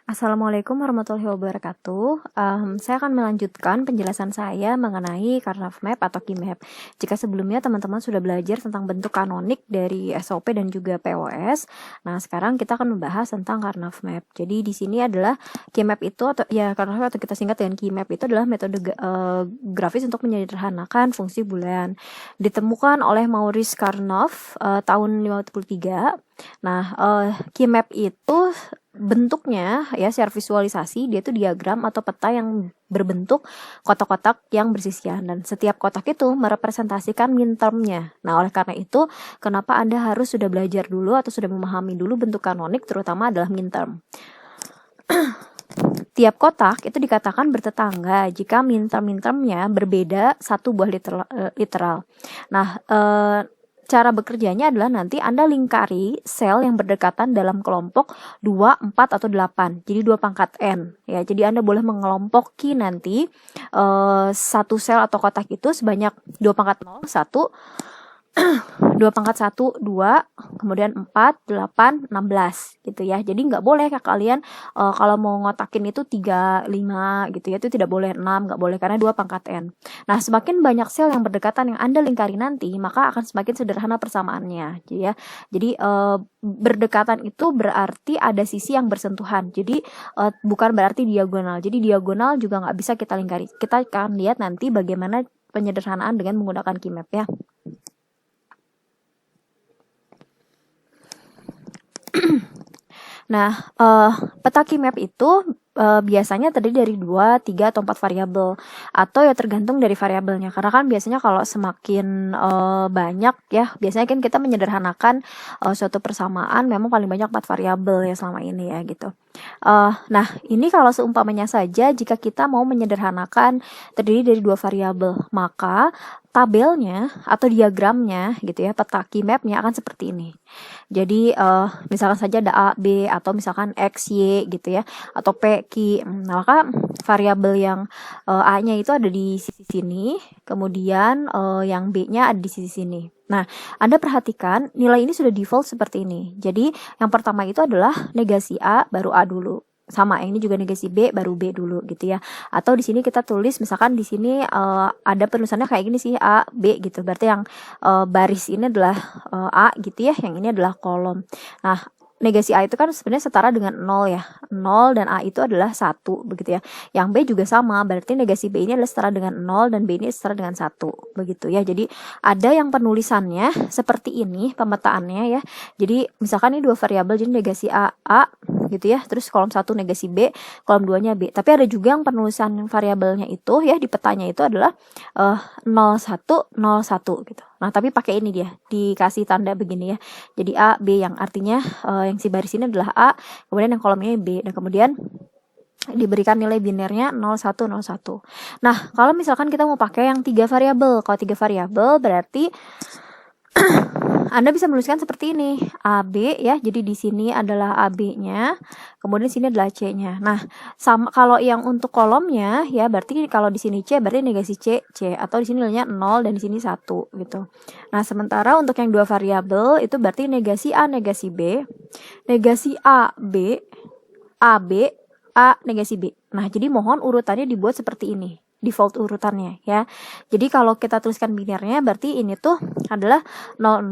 Assalamualaikum warahmatullahi wabarakatuh. Saya akan melanjutkan penjelasan saya mengenai Karnaugh Map atau Key-map. Jika sebelumnya teman-teman sudah belajar tentang bentuk kanonik dari SOP dan juga POS, nah sekarang kita akan membahas tentang Karnaugh Map. Jadi di sini adalah Key-map itu atau ya Karnaugh Map atau kita singkat dengan Key-map itu adalah metode grafis untuk menyederhanakan fungsi boolean. Ditemukan oleh Maurice Karnaugh tahun 1953. Nah, Key-map itu bentuknya ya secara visualisasi dia itu diagram atau peta yang berbentuk kotak-kotak yang bersisian dan setiap kotak itu merepresentasikan mintermnya. Nah, oleh karena itu kenapa Anda harus sudah belajar dulu atau sudah memahami dulu bentuk kanonik terutama adalah minterm. Tiap kotak itu dikatakan bertetangga jika minterm-mintermnya berbeda satu buah literal. Nah, cara bekerjanya adalah nanti Anda lingkari sel yang berdekatan dalam kelompok 2, 4, atau 8. Jadi 2 pangkat N. Ya, jadi Anda boleh mengelompoki nanti satu sel atau kotak itu sebanyak 2 pangkat 0, 1, 2 pangkat 1, 2, kemudian 4, 8, 16 gitu ya. Jadi nggak boleh kalian kalau mau ngotakin itu 3, 5 gitu ya. Itu tidak boleh 6, nggak boleh karena 2 pangkat N. Nah, semakin banyak sel yang berdekatan yang Anda lingkari nanti, maka akan semakin sederhana persamaannya gitu ya. Jadi berdekatan itu berarti ada sisi yang bersentuhan. Jadi bukan berarti diagonal. Jadi diagonal juga nggak bisa kita lingkari. Kita akan lihat nanti bagaimana penyederhanaan dengan menggunakan Key-map ya. Nah, peta Key-map itu biasanya terdiri dari 2, 3, atau 4 variabel atau ya tergantung dari variabelnya karena kan biasanya kalau semakin banyak ya biasanya kan kita menyederhanakan suatu persamaan memang paling banyak 4 variabel ya selama ini ya gitu. Nah, ini kalau seumpamanya saja jika kita mau menyederhanakan terdiri dari 2 variabel maka tabelnya atau diagramnya gitu ya peta Key-mapnya akan seperti ini. Jadi misalkan saja ada A, B atau misalkan X, Y gitu ya atau P, Q. Nah, maka variabel yang A-nya itu ada di sisi sini, kemudian yang B-nya ada di sisi sini. Nah, Anda perhatikan nilai ini sudah default seperti ini. Jadi yang pertama itu adalah negasi A baru A dulu. Sama, yang ini juga negasi B baru B dulu gitu ya. Atau di sini kita tulis misalkan di sini ada penulisannya kayak gini sih A, B gitu. Berarti yang baris ini adalah A gitu ya, yang ini adalah kolom. Nah, negasi A itu kan sebenarnya setara dengan 0 ya. 0 dan A itu adalah 1 begitu ya. Yang B juga sama, berarti negasi B ini adalah setara dengan 0 dan B ini setara dengan 1 begitu ya. Jadi ada yang penulisannya seperti ini pemetaannya ya. Jadi misalkan ini 2 variabel jadi negasi A gitu ya. Terus kolom 1 negasi B, kolom 2-nya B. Tapi ada juga yang penulisan variabelnya itu ya di petanya itu adalah 01 01 gitu. Nah, tapi pakai ini dia, dikasih tanda begini ya. Jadi A, B yang artinya yang si baris ini adalah A, kemudian yang kolomnya B, dan kemudian diberikan nilai binernya 01 01. Nah, kalau misalkan kita mau pakai yang 3 variabel, kalau 3 variabel berarti Anda bisa menuliskan seperti ini, AB ya. Jadi di sini adalah AB-nya, kemudian di sini adalah C-nya. Nah, sama kalau yang untuk kolomnya ya berarti kalau di sini C berarti negasi C, atau di sini nilainya 0 dan di sini 1 gitu. Nah, sementara untuk yang 2 variabel itu berarti negasi A, negasi B, negasi A, B, AB, A, negasi B. Nah, jadi mohon urutannya dibuat seperti ini. Default urutannya ya. Jadi kalau kita tuliskan binernya berarti ini tuh adalah 00,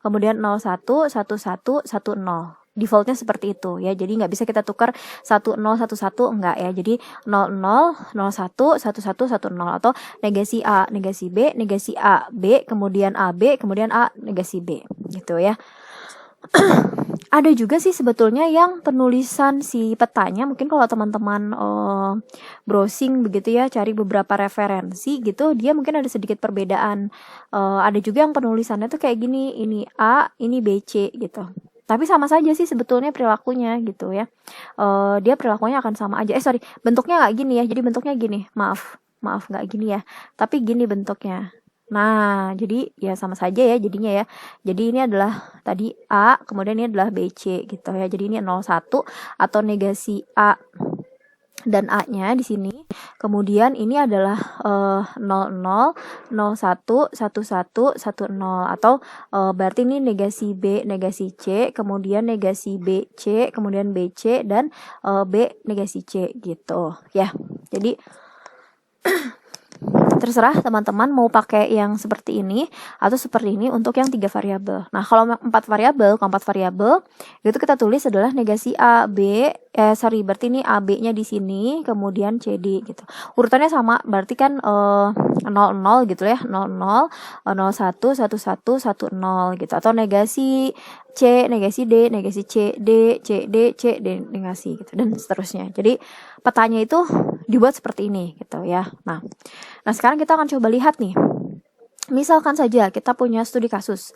kemudian 01, 11, 10. Defaultnya seperti itu ya. Jadi nggak bisa kita tukar 10, 11 enggak ya. Jadi 00, 01, 11, 10 atau negasi A, negasi B, negasi A, B, kemudian AB, kemudian A, negasi B gitu ya. Ada juga sih sebetulnya yang penulisan si petanya mungkin kalau teman-teman browsing begitu ya cari beberapa referensi gitu dia mungkin ada sedikit perbedaan. Ada juga yang penulisannya tuh kayak gini, ini A, ini BC gitu. Tapi sama saja sih sebetulnya perilakunya gitu ya. Dia perilakunya akan sama aja. Bentuknya nggak gini ya. Jadi bentuknya gini. Maaf nggak gini ya. Tapi gini bentuknya. Nah, jadi ya sama saja ya jadinya ya. Jadi ini adalah tadi A, kemudian ini adalah BC gitu ya. Jadi ini 01 atau negasi A dan A-nya di sini. Kemudian ini adalah 00, 01, 11, 10 atau berarti ini negasi B, negasi C, kemudian negasi BC, kemudian BC dan B negasi C gitu ya. Jadi terserah teman-teman mau pakai yang seperti ini atau seperti ini untuk yang 3 variabel. Nah, kalau 4 variabel, keempat variabel itu kita tulis adalah negasi A, B, berarti ini AB-nya di sini, kemudian CD gitu. Urutannya sama, berarti kan 00 gitu ya, 00, 01, 11, 10 gitu. Atau negasi C, negasi D, negasi C, D, C, D, C, D, negasi gitu dan seterusnya. Jadi petanya itu dibuat seperti ini gitu ya. Nah, sekarang kita akan coba lihat nih. Misalkan saja kita punya studi kasus.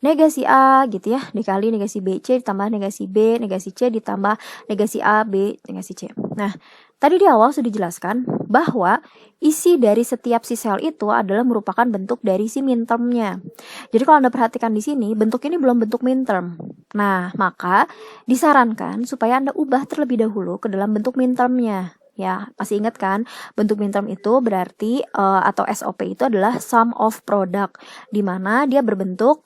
Negasi A gitu ya, dikali negasi BC ditambah negasi B, negasi C ditambah negasi A, B, negasi C. Nah, tadi di awal sudah dijelaskan bahwa isi dari setiap si sel itu adalah merupakan bentuk dari si mintermnya. Jadi kalau Anda perhatikan di sini, bentuk ini belum bentuk minterm. Nah, maka disarankan supaya Anda ubah terlebih dahulu ke dalam bentuk mintermnya. Ya, masih ingat kan? Bentuk minterm itu berarti atau SOP itu adalah sum of product, di mana dia berbentuk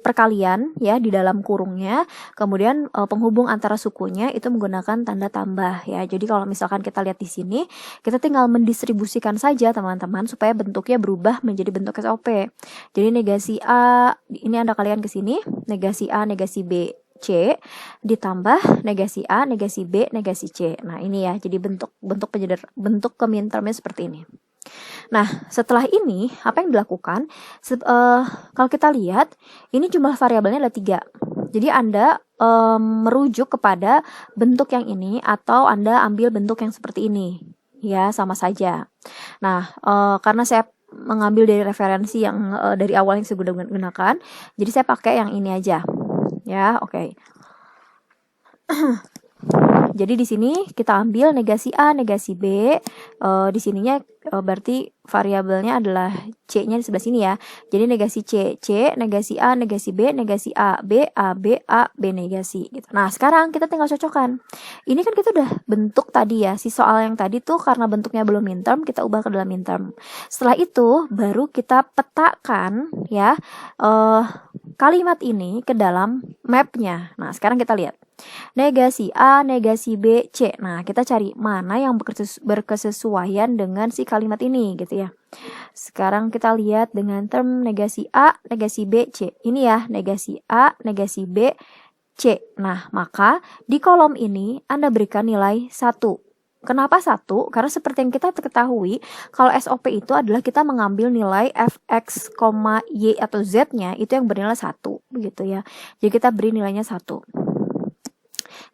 perkalian ya di dalam kurungnya. Kemudian penghubung antara sukunya itu menggunakan tanda tambah ya. Jadi kalau misalkan kita lihat di sini, kita tinggal mendistribusikan saja teman-teman supaya bentuknya berubah menjadi bentuk SOP. Jadi negasi A, ini Anda kalian ke sini, negasi A, negasi B, C ditambah negasi A, negasi B, negasi C. Nah, ini ya. Jadi bentuk kemintermnya seperti ini. Nah, setelah ini apa yang dilakukan? Kalau kita lihat, ini jumlah variabelnya ada 3. Jadi Anda merujuk kepada bentuk yang ini atau Anda ambil bentuk yang seperti ini. Ya, sama saja. Nah, karena saya mengambil dari referensi yang dari awal yang saya gunakan, jadi saya pakai yang ini aja. Ya, oke. Jadi di sini kita ambil negasi A, negasi B. Di sininya berarti variabelnya adalah C-nya di sebelah sini ya. Jadi negasi C, C, negasi A, negasi B, negasi A, B, A, B, A, B negasi gitu. Nah, sekarang kita tinggal cocokkan. Ini kan kita udah bentuk tadi ya. Si soal yang tadi tuh karena bentuknya belum minterm, kita ubah ke dalam minterm. Setelah itu baru kita petakan ya kalimat ini ke dalam mapnya. Nah, sekarang kita lihat. Negasi A, negasi B, C. Nah, kita cari mana yang berkesesuaian dengan si kalimat ini gitu ya. Sekarang kita lihat dengan term negasi A, negasi B, C. Ini ya, negasi A, negasi B, C. Nah, maka di kolom ini Anda berikan nilai 1. Kenapa 1? Karena seperti yang kita ketahui, kalau SOP itu adalah kita mengambil nilai fx, y atau z-nya itu yang bernilai 1 begitu ya. Jadi kita beri nilainya 1.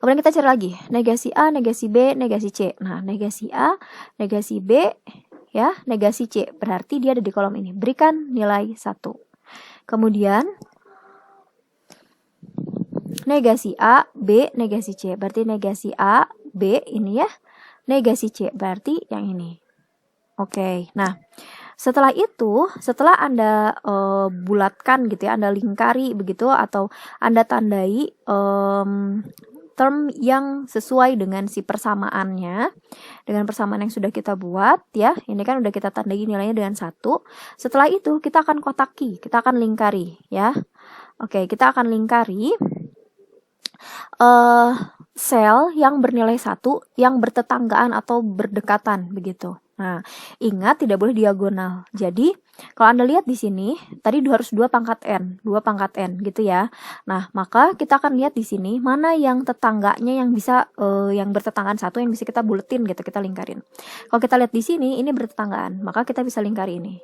Kemudian kita cari lagi, negasi A, negasi B, negasi C. Nah, negasi A, negasi B, ya, negasi C. Berarti dia ada di kolom ini. Berikan nilai 1. Kemudian, negasi A, B, negasi C. Berarti negasi A, B ini ya. Negasi C, berarti yang ini. Oke, nah. Setelah itu, setelah Anda bulatkan gitu ya, Anda lingkari begitu atau Anda tandai term yang sesuai dengan si persamaannya, dengan persamaan yang sudah kita buat ya. Ini kan udah kita tandai nilainya dengan 1. Setelah itu kita akan kotaki, kita akan lingkari ya. Oke, kita akan lingkari sel yang bernilai 1 yang bertetanggaan atau berdekatan begitu. Nah, ingat tidak boleh diagonal. Jadi, kalau Anda lihat di sini, tadi harus 2 pangkat N gitu ya. Nah, maka kita akan lihat di sini mana yang tetangganya yang bisa yang bertetanggaan 1 yang bisa kita buletin gitu, kita lingkarin. Kalau kita lihat di sini ini bertetanggaan, maka kita bisa lingkari ini.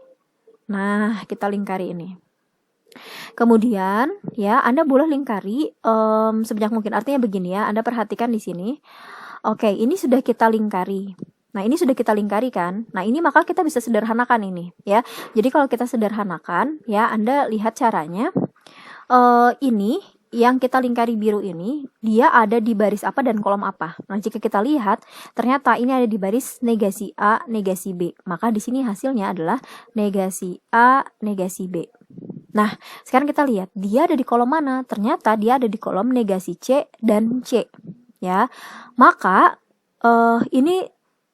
Nah, kita lingkari ini. Kemudian ya Anda boleh lingkari sebanyak mungkin. Artinya begini ya, Anda perhatikan di sini. Oke, ini sudah kita lingkari. Nah, ini sudah kita lingkari kan. Nah, ini maka kita bisa sederhanakan ini ya. Jadi kalau kita sederhanakan ya, Anda lihat caranya. Ini yang kita lingkari biru ini, dia ada di baris apa dan kolom apa. Nah, jika kita lihat, ternyata ini ada di baris negasi A, negasi B. Maka di sini hasilnya adalah negasi A, negasi B. Nah, sekarang kita lihat, dia ada di kolom mana? Ternyata dia ada di kolom negasi C dan C. Ya, maka ini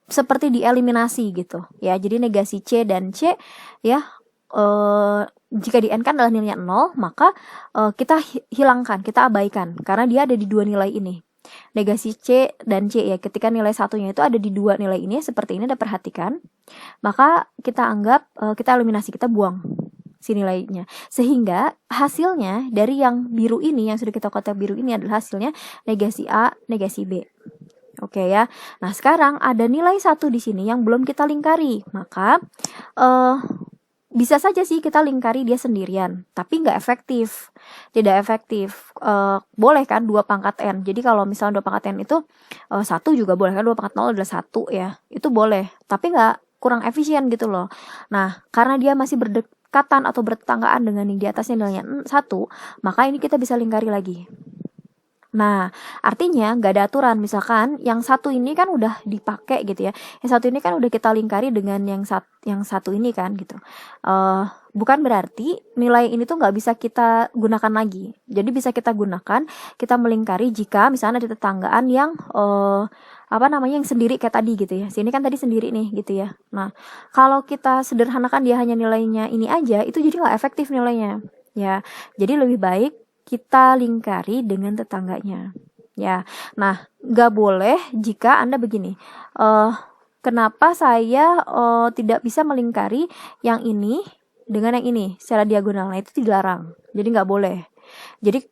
seperti dieliminasi gitu ya. Jadi negasi C dan C ya, jika di N kan adalah nilainya 0, maka kita hilangkan, kita abaikan karena dia ada di dua nilai ini. Negasi C dan C ya, ketika nilai satunya itu ada di dua nilai ini seperti ini, Anda perhatikan, maka kita anggap kita eliminasi, kita buang si nilainya, sehingga hasilnya dari yang biru ini, yang sudah kita kotak biru ini adalah hasilnya negasi A, negasi B. Oke ya. Nah, sekarang ada nilai 1 di sini yang belum kita lingkari. Maka bisa saja sih kita lingkari dia sendirian, tapi nggak efektif. Tidak efektif. Boleh kan 2 pangkat N. Jadi kalau misalnya 2 pangkat N itu 1 juga boleh kan, 2 pangkat 0 adalah 1 ya. Itu boleh, tapi kurang efisien gitu loh. Nah, karena dia masih berdekatan atau bertetanggaan dengan yang di atasnya nilainya 1, maka ini kita bisa lingkari lagi. Nah, artinya nggak ada aturan. Misalkan yang satu ini kan udah dipakai gitu ya. Yang satu ini kan udah kita lingkari dengan yang satu ini kan gitu. Bukan berarti nilai ini tuh nggak bisa kita gunakan lagi. Jadi bisa kita gunakan, kita melingkari jika misalnya ada tetanggaan yang yang sendiri kayak tadi gitu ya. Sini kan tadi sendiri nih gitu ya. Nah, kalau kita sederhanakan dia hanya nilainya ini aja, itu jadi nggak efektif nilainya. Ya, jadi lebih baik kita lingkari dengan tetangganya ya. Nah, nggak boleh jika Anda begini, kenapa saya tidak bisa melingkari yang ini dengan yang ini secara diagonal. Nah, itu dilarang, jadi nggak boleh. Jadi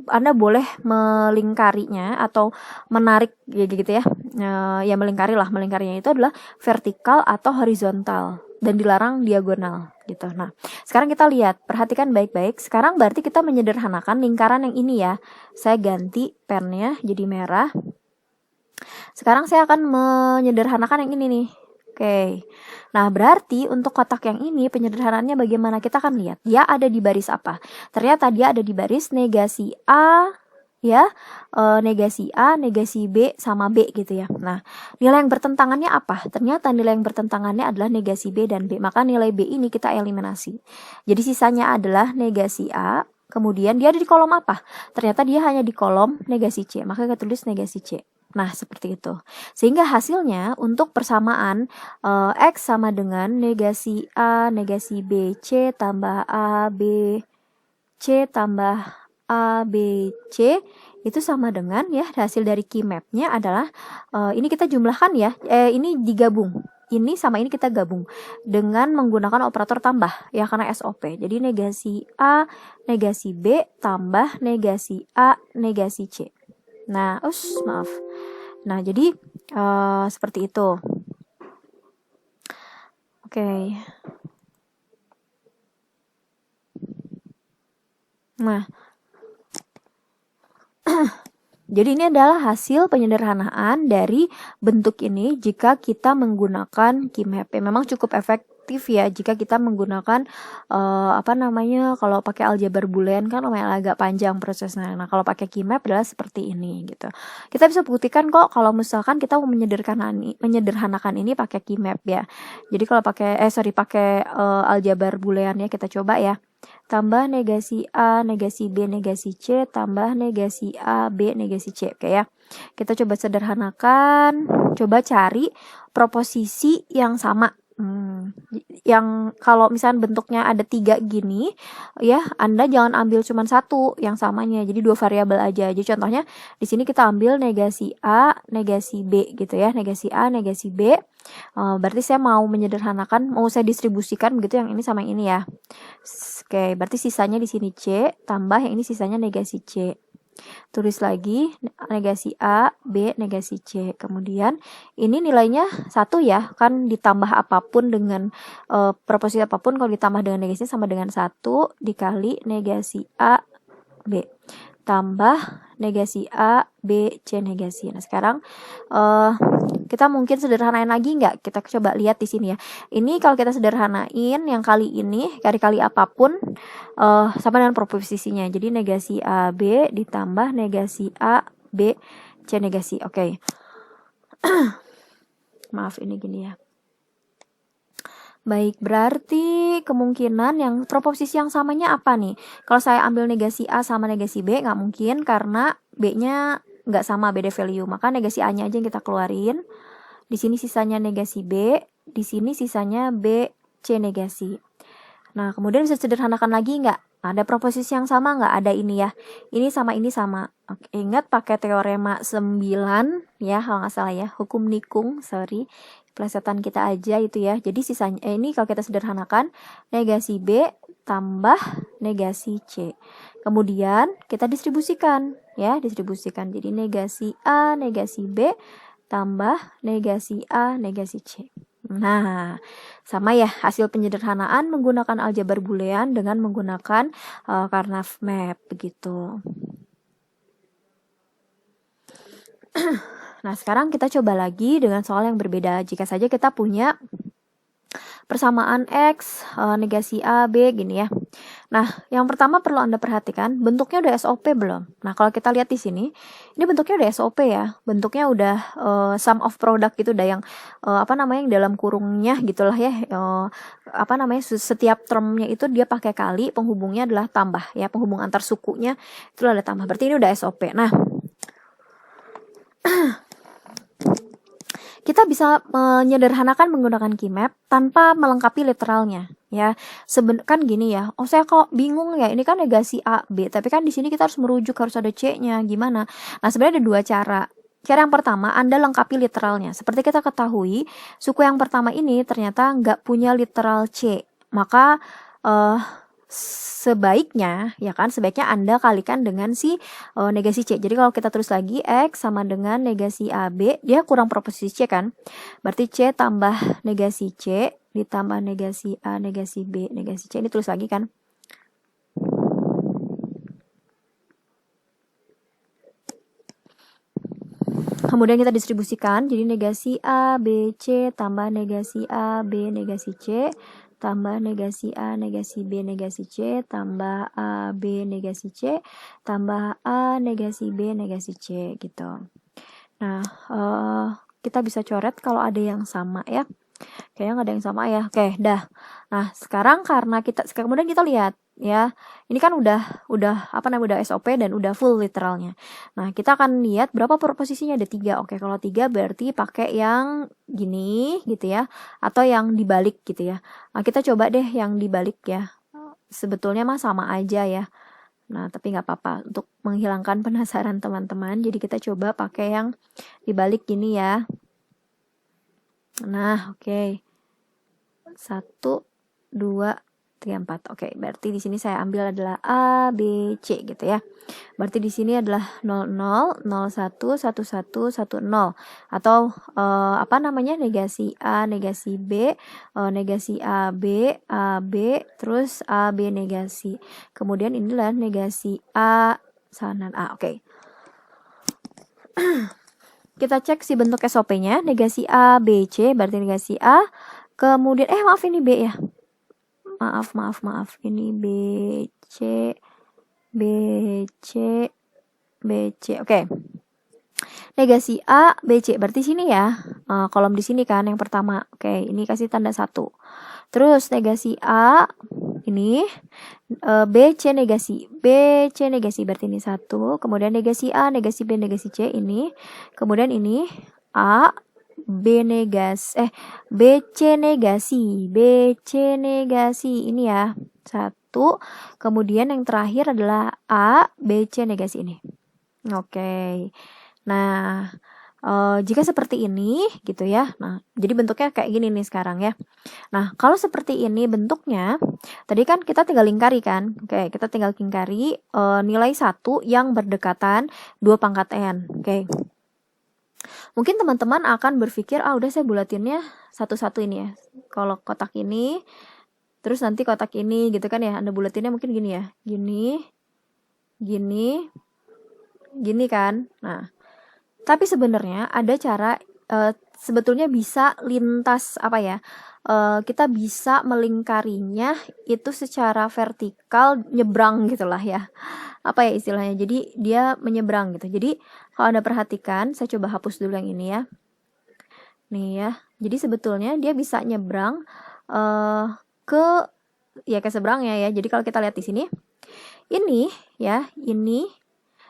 Anda boleh melingkarinya atau menarik ya gitu ya. Ya melingkarinya itu adalah vertikal atau horizontal dan dilarang diagonal gitu. Nah, sekarang kita lihat, perhatikan baik-baik. Sekarang berarti kita menyederhanakan lingkaran yang ini ya. Saya ganti pennya jadi merah. Sekarang saya akan menyederhanakan yang ini nih. Oke. Nah, berarti untuk kotak yang ini penyederhanaannya bagaimana? Kita akan lihat dia ada di baris apa. Ternyata dia ada di baris negasi A ya, negasi A, negasi B sama B gitu ya. Nah, nilai yang bertentangannya apa? Ternyata nilai yang bertentangannya adalah negasi B dan B. Maka nilai B ini kita eliminasi. Jadi sisanya adalah negasi A. Kemudian dia ada di kolom apa? Ternyata dia hanya di kolom negasi C. Maka kita tulis negasi C. Nah, seperti itu. Sehingga hasilnya untuk persamaan X sama dengan negasi A, negasi B, C tambah A, B, C tambah A, B, C itu sama dengan ya, hasil dari key map-nya adalah ini kita jumlahkan ya, ini digabung. Ini sama ini kita gabung dengan menggunakan operator tambah ya, karena SOP. Jadi negasi A, negasi B tambah negasi A, negasi C. Nah, maaf. Nah, jadi seperti itu. Oke. Nah, jadi ini adalah hasil penyederhanaan dari bentuk ini jika kita menggunakan key map. Memang cukup efektif ya jika kita menggunakan kalau pakai aljabar boolean kan lumayan agak panjang prosesnya. Nah, kalau pakai key map adalah seperti ini gitu. Kita bisa buktikan kok kalau misalkan kita mau menyederhanakan ini pakai key map ya. Jadi kalau pakai aljabar boolean ya, kita coba ya. Tambah negasi A, negasi B, negasi C, tambah negasi A, B, negasi C. Oke ya. Kita coba sederhanakan, coba cari proposisi yang sama. Yang kalau misalnya bentuknya ada 3 gini ya, Anda jangan ambil cuma satu yang samanya, jadi 2 variabel aja. Jadi contohnya di sini kita ambil negasi A, negasi B gitu ya, negasi A, negasi B. Berarti saya mau menyederhanakan, mau saya distribusikan begitu yang ini sama yang ini ya. Oke, berarti sisanya di sini C tambah yang ini sisanya negasi C. Tulis lagi negasi A, B, negasi C. Kemudian ini nilainya 1 ya, kan ditambah apapun dengan proposisi apapun kalau ditambah dengan negasinya sama dengan 1 dikali negasi A, B tambah negasi A, B, C, negasi. Nah, sekarang kita mungkin sederhanain lagi nggak? Kita coba lihat di sini ya. Ini kalau kita sederhanain yang kali ini, kali apapun sama dengan proposisinya. Jadi negasi A, B ditambah negasi A, B, C, negasi. Oke. Maaf ini gini ya. Baik, berarti kemungkinan yang proposisi yang samanya apa nih? Kalau saya ambil negasi A sama negasi B, nggak mungkin karena B-nya nggak sama, beda value. Maka negasi A-nya aja yang kita keluarin. Di sini sisanya negasi B, di sini sisanya B, C negasi. Nah, kemudian bisa sederhanakan lagi nggak? Ada proposisi yang sama nggak? Ada ini ya. Ini sama ini sama. Oke, ingat pakai teorema 9 ya, kalau nggak salah ya. Hukum nikung, sorry. Plesetan kita aja itu ya. Jadi sisanya ini kalau kita sederhanakan, negasi B tambah negasi C. Kemudian kita distribusikan ya, distribusikan. Jadi negasi A, negasi B tambah negasi A, negasi C. Nah, sama ya hasil penyederhanaan menggunakan aljabar boolean dengan menggunakan Karnaugh map begitu. Nah, sekarang kita coba lagi dengan soal yang berbeda. Jika saja kita punya persamaan X, negasi A, B, gini ya. Nah, yang pertama perlu Anda perhatikan, bentuknya udah SOP belum? Nah, kalau kita lihat di sini, ini bentuknya udah SOP ya. Bentuknya udah sum of product itu udah yang yang dalam kurungnya gitulah ya. Setiap termnya itu dia pakai kali, penghubungnya adalah tambah ya. Penghubung antar sukunya itu ada tambah. Berarti ini udah SOP. Nah, kita bisa menyederhanakan menggunakan keymap tanpa melengkapi literalnya ya. Kan gini ya. Oh, saya kok bingung ya. Ini kan negasi A, B, tapi kan di sini kita harus merujuk, harus ada C-nya. Gimana? Nah, sebenarnya ada dua cara. Cara yang pertama, Anda lengkapi literalnya. Seperti kita ketahui, suku yang pertama ini ternyata nggak punya literal C. Maka sebaiknya Anda kalikan dengan si negasi C. Jadi kalau kita terus lagi, X sama dengan negasi AB, dia kurang proposisi C kan. Berarti C tambah negasi C ditambah negasi A, negasi B, negasi C. Ini terus lagi kan. Kemudian kita distribusikan, jadi negasi A, B, C tambah negasi A, B, negasi C tambah negasi A, negasi B, negasi C, tambah A, B, negasi C, tambah A, negasi B, negasi C, gitu. Nah, kita bisa coret kalau ada yang sama ya. Kayaknya nggak ada yang sama ya. Oke, dah. Nah, sekarang karena kemudian kita lihat ya. Ini kan udah SOP dan udah full literalnya. Nah, kita akan lihat berapa posisinya, ada 3. Oke, kalau 3 berarti pakai yang gini gitu ya, atau yang dibalik gitu ya. Nah, kita coba deh yang dibalik ya. Sebetulnya mah sama aja ya. Nah, tapi nggak apa-apa untuk menghilangkan penasaran teman-teman. Jadi kita coba pakai yang dibalik gini ya. Nah, oke. 1, 2, 3, 4. Oke, berarti di sini saya ambil adalah A, B, C gitu ya. Berarti di sini adalah 00, 01, 11, 10. Atau negasi A, negasi B, negasi AB, AB, terus AB negasi. Kemudian inilah negasi A, sanan A. Oke. Kita cek si bentuk SOP-nya, negasi A, B, C, berarti negasi A. Kemudian, maaf ini B ya. Maaf. Ini B, C, B, C, B, C. Oke. Negasi A, B, C. Berarti sini ya. Kolom di sini kan yang pertama. Oke, ini kasih tanda 1. Terus negasi A, ini B, C negasi. B, C negasi. Berarti ini 1. Kemudian negasi A, negasi B, negasi C ini. Kemudian ini A, B negasi. B, C negasi. B, C negasi. Ini ya. 1. Kemudian yang terakhir adalah A, B, C negasi ini. Oke. Nah, jika seperti ini gitu ya. Nah, jadi bentuknya kayak gini nih sekarang ya. Nah, kalau seperti ini bentuknya, tadi kan kita tinggal lingkari kan. Oke, kita tinggal lingkari nilai 1 yang berdekatan 2 pangkat N. Oke. Mungkin teman-teman akan berpikir, udah saya bulatinnya satu-satu ini ya. Kalau kotak ini, terus nanti kotak ini gitu kan ya. Anda bulatinnya mungkin gini ya. Gini kan. Nah, tapi sebenarnya ada cara sebetulnya bisa lintas kita bisa melingkarinya itu secara vertikal nyebrang gitulah ya. Apa ya istilahnya? Jadi dia menyeberang gitu. Jadi kalau Anda perhatikan, saya coba hapus dulu yang ini ya. Nih ya. Jadi sebetulnya dia bisa nyebrang ke seberangnya ya. Jadi kalau kita lihat di sini, ini ya, ini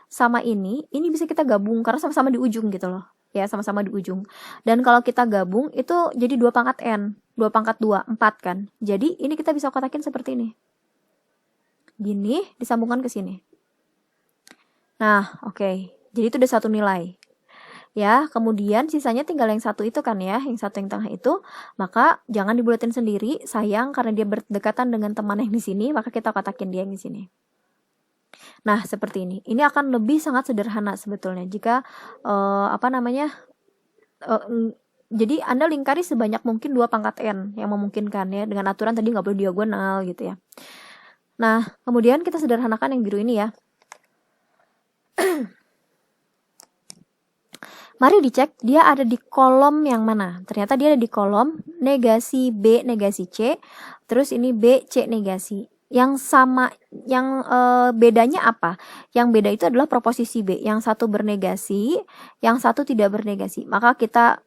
sama ini bisa kita gabung karena sama-sama di ujung gitu loh. Ya, sama-sama di ujung. Dan kalau kita gabung itu jadi 2 pangkat N. 2 pangkat 2, 4 kan. Jadi ini kita bisa kotakin seperti ini. Gini, disambungkan ke sini. Nah, oke. Jadi itu udah satu nilai. Ya, kemudian sisanya tinggal yang satu itu kan ya, yang satu yang tengah itu. Maka jangan dibulatin sendiri, sayang karena dia berdekatan dengan teman yang di sini, maka kita kotakin dia yang di sini. Nah, seperti ini. Ini akan lebih sangat sederhana sebetulnya jika jadi Anda lingkari sebanyak mungkin 2 pangkat N yang memungkinkan ya, dengan aturan tadi nggak boleh diagonal gitu ya. Nah, kemudian kita sederhanakan yang biru ini ya. Mari dicek dia ada di kolom yang mana. Ternyata dia ada di kolom negasi B negasi C, terus ini B C negasi. Yang sama, yang bedanya apa? Yang beda itu adalah proposisi B. Yang satu bernegasi, yang satu tidak bernegasi. Maka kita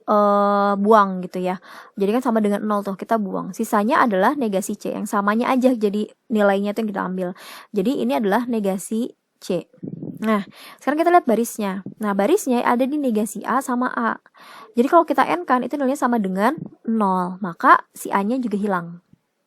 buang gitu ya. Jadi kan sama dengan 0 tuh, kita buang. Sisanya adalah negasi C. Yang samanya aja jadi nilainya itu yang kita ambil. Jadi ini adalah negasi C. Nah, sekarang kita lihat barisnya. Nah, barisnya ada di negasi A sama A. Jadi kalau kita N kan, itu nilainya sama dengan 0. Maka si A-nya juga hilang.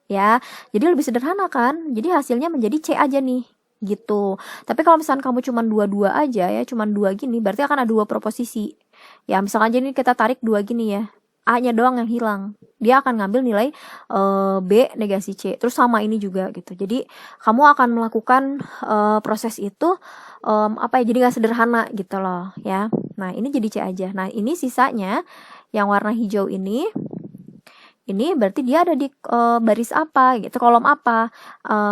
Ya, jadi lebih sederhana kan? Jadi hasilnya menjadi C aja nih. Gitu. Tapi kalau misalkan kamu cuma 2 aja ya, cuma 2 gini, berarti akan ada 2 proposisi. Ya, misalkan aja ini kita tarik 2 gini ya. A-nya doang yang hilang. Dia akan ngambil nilai B negasi C. Terus sama ini juga gitu. Jadi kamu akan melakukan proses itu jadi gak sederhana gitu loh ya. Nah, ini jadi C aja. Nah, ini sisanya yang warna hijau ini berarti dia ada di baris apa gitu, kolom apa.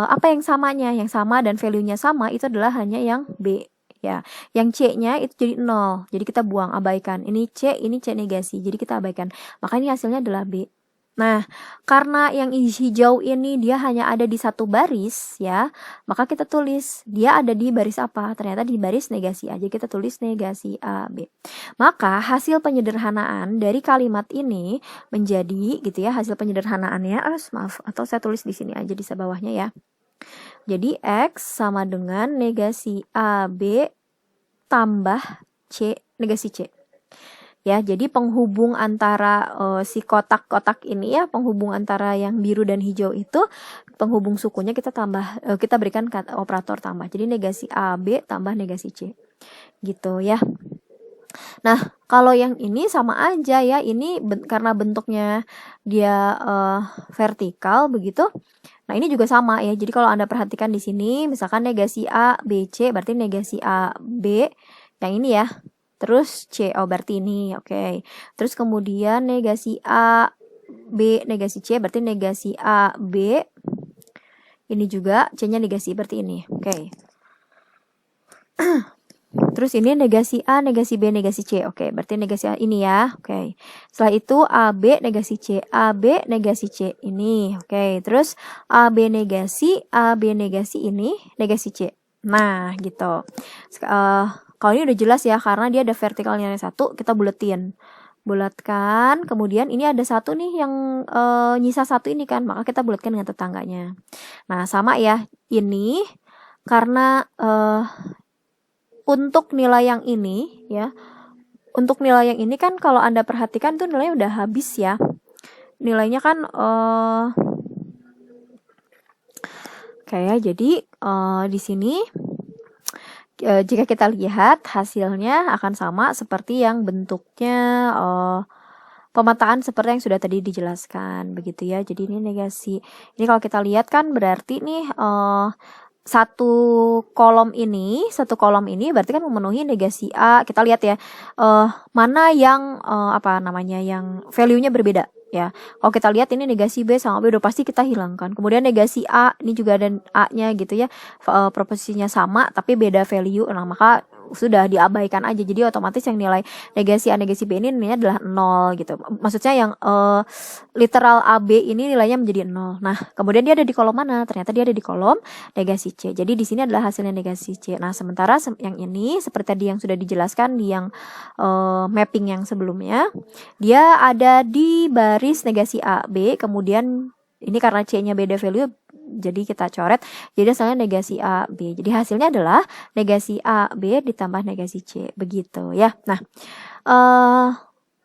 Apa yang samanya? Yang sama dan value-nya sama itu adalah hanya yang B. Ya, yang C-nya itu jadi 0. Jadi kita buang, abaikan. Ini C negasi. Jadi kita abaikan. Maka ini hasilnya adalah B. Nah, karena yang hijau ini dia hanya ada di satu baris ya, maka kita tulis dia ada di baris apa? Ternyata di baris negasi A. Jadi kita tulis negasi A, B. Maka hasil penyederhanaan dari kalimat ini menjadi gitu ya, hasil penyederhanaannya maaf, atau saya tulis di sini aja di bawahnya ya. Jadi X sama dengan negasi AB tambah C negasi C. Ya, jadi penghubung antara si kotak-kotak ini ya, penghubung antara yang biru dan hijau itu, penghubung sukunya kita tambah, kita berikan operator tambah. Jadi negasi AB tambah negasi C. Gitu ya. Nah, kalau yang ini sama aja ya, ini karena bentuknya dia vertikal begitu. Nah, ini juga sama ya. Jadi kalau Anda perhatikan di sini, misalkan negasi A, B, C, berarti negasi A, B, yang ini ya. Terus C, berarti ini, oke. Terus kemudian negasi A, B, negasi C, berarti negasi A, B. Ini juga C-nya negasi, berarti ini, oke. Terus ini negasi A, negasi B, negasi C. Oke, berarti negasi A ini ya. Oke. Setelah itu AB negasi C, AB negasi C ini. Oke, terus AB negasi ini negasi C. Nah, gitu. Kalau ini udah jelas ya, karena dia ada vertikalnya satu, kita buletin. Bulatkan, kemudian ini ada satu nih yang nyisa satu ini kan, maka kita bulatkan dengan tetangganya. Nah, sama ya. Ini karena untuk nilai yang ini ya, untuk nilai yang ini kan kalau Anda perhatikan tuh nilainya udah habis ya. Nilainya kan kayak jadi di sini jika kita lihat hasilnya akan sama seperti yang bentuknya pemetaan seperti yang sudah tadi dijelaskan begitu ya. Jadi ini negasi. Ini kalau kita lihat kan berarti nih satu kolom ini berarti kan memenuhi negasi A. Kita lihat ya mana yang yang value-nya berbeda ya. Kalau kita lihat ini negasi B sama B udah pasti kita hilangkan. Kemudian negasi A ini juga ada A-nya gitu ya, proposisinya sama tapi beda value. Nah, maka sudah diabaikan aja. Jadi otomatis yang nilai negasi A negasi B ini nilainya adalah 0 gitu. Maksudnya yang literal AB ini nilainya menjadi 0. Nah, kemudian dia ada di kolom mana? Ternyata dia ada di kolom negasi C. Jadi di sini adalah hasilnya negasi C. Nah, sementara yang ini seperti tadi yang sudah dijelaskan di yang mapping yang sebelumnya, dia ada di baris negasi A B. Kemudian ini karena C-nya beda value, Jadi kita coret, jadi hasilnya negasi A, B. Jadi hasilnya adalah negasi A, B ditambah negasi C. Begitu ya. Nah,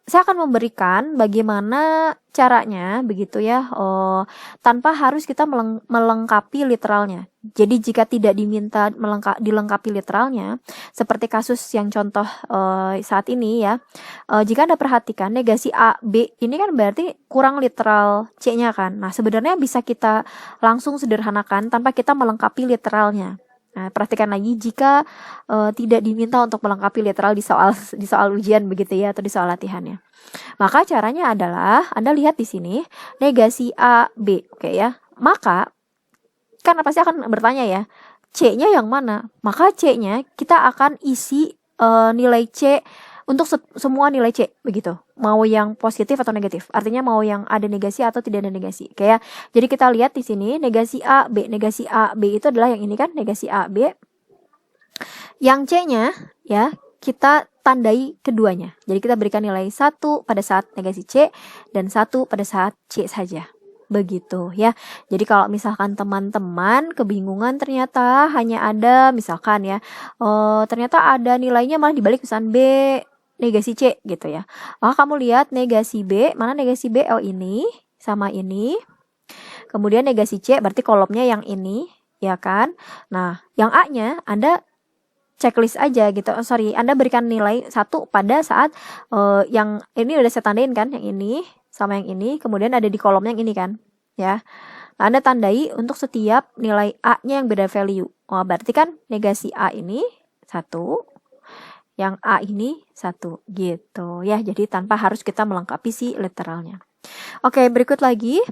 saya akan memberikan bagaimana caranya begitu ya, tanpa harus kita melengkapi literalnya. Jadi jika tidak diminta dilengkapi literalnya, seperti kasus yang contoh saat ini ya, jika Anda perhatikan negasi A, B ini kan berarti kurang literal C-nya kan. Nah, sebenarnya bisa kita langsung sederhanakan tanpa kita melengkapi literalnya. Nah, perhatikan lagi jika tidak diminta untuk melengkapi literal di soal ujian begitu ya, atau di soal latihannya. Maka caranya adalah Anda lihat di sini negasi A, B, oke ya. Maka kan pasti akan bertanya ya, C-nya yang mana? Maka C-nya kita akan isi nilai C untuk semua nilai C begitu. Mau yang positif atau negatif. Artinya mau yang ada negasi atau tidak ada negasi. Oke ya. Jadi kita lihat di sini negasi A, B. Negasi A, B itu adalah yang ini kan, negasi A, B. Yang C-nya ya, kita tandai keduanya. Jadi kita berikan nilai 1 pada saat negasi C dan 1 pada saat C saja. Begitu ya. Jadi kalau misalkan teman-teman kebingungan ternyata hanya ada misalkan ya, ternyata ada nilainya malah dibalik misalkan B negasi C gitu ya. Maka kamu lihat negasi B, mana negasi B? Oh ini sama ini. Kemudian negasi C berarti kolomnya yang ini ya kan. Nah, yang A-nya Anda checklist aja gitu. Anda berikan nilai 1 pada saat yang ini udah saya tandain kan, yang ini sama yang ini, kemudian ada di kolom yang ini kan ya. Nah, Anda tandai untuk setiap nilai A-nya yang beda value. Oh, berarti kan negasi A ini 1, yang A ini 1 gitu ya. Jadi tanpa harus kita melengkapi si literalnya. Oke, berikut lagi.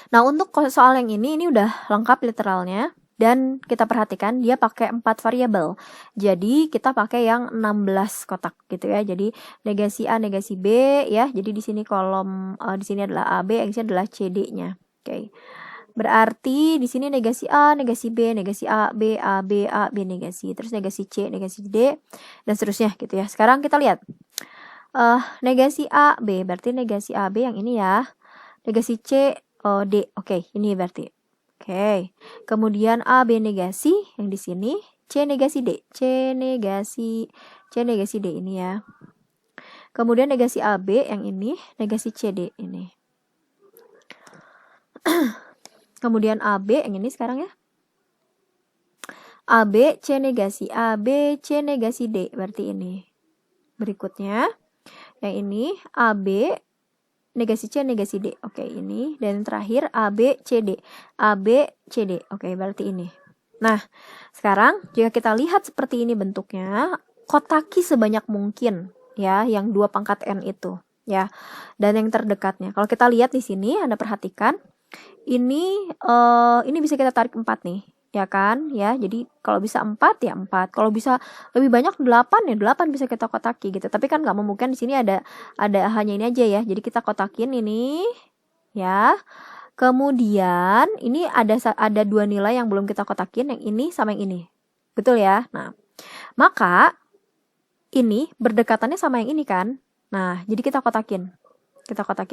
Nah, untuk soal yang ini udah lengkap literalnya. Dan kita perhatikan dia pakai 4 variabel. Jadi kita pakai yang 16 kotak gitu ya. Jadi negasi A, negasi B ya. Jadi di sini kolom di sini adalah AB, yang sini adalah CD-nya. Oke. Berarti di sini negasi A, negasi B, negasi A, B, A, B, A, B negasi. Terus negasi C, negasi D dan seterusnya gitu ya. Sekarang kita lihat. Negasi A, B berarti negasi A, B yang ini ya. Negasi C, D. Oke, ini berarti. Oke, kemudian A, B negasi yang di sini, C negasi D, C negasi D ini ya. Kemudian negasi AB yang ini, negasi CD ini. Kemudian AB yang ini sekarang ya. AB, C negasi, AB, C negasi D, berarti ini. Berikutnya, yang ini AB, negasi C, negasi D. Oke, ini. Dan terakhir AB, CD. AB, CD. Oke, berarti ini. Nah, sekarang jika kita lihat seperti ini bentuknya, kotaki sebanyak mungkin ya, yang 2 pangkat N itu ya. Dan yang terdekatnya. Kalau kita lihat di sini, Anda perhatikan, ini bisa kita tarik 4 nih. Ya kan ya, jadi kalau bisa 4 ya 4, kalau bisa lebih banyak 8 ya 8 bisa kita kotaki gitu. Tapi kan nggak memungkinkan, di sini ada hanya ini aja ya, jadi kita kotakin ini ya. Kemudian ini ada 2 nilai yang belum kita kotakin, yang ini sama yang ini, betul ya. Nah, maka ini berdekatannya sama yang ini kan. Nah, jadi kita kotakin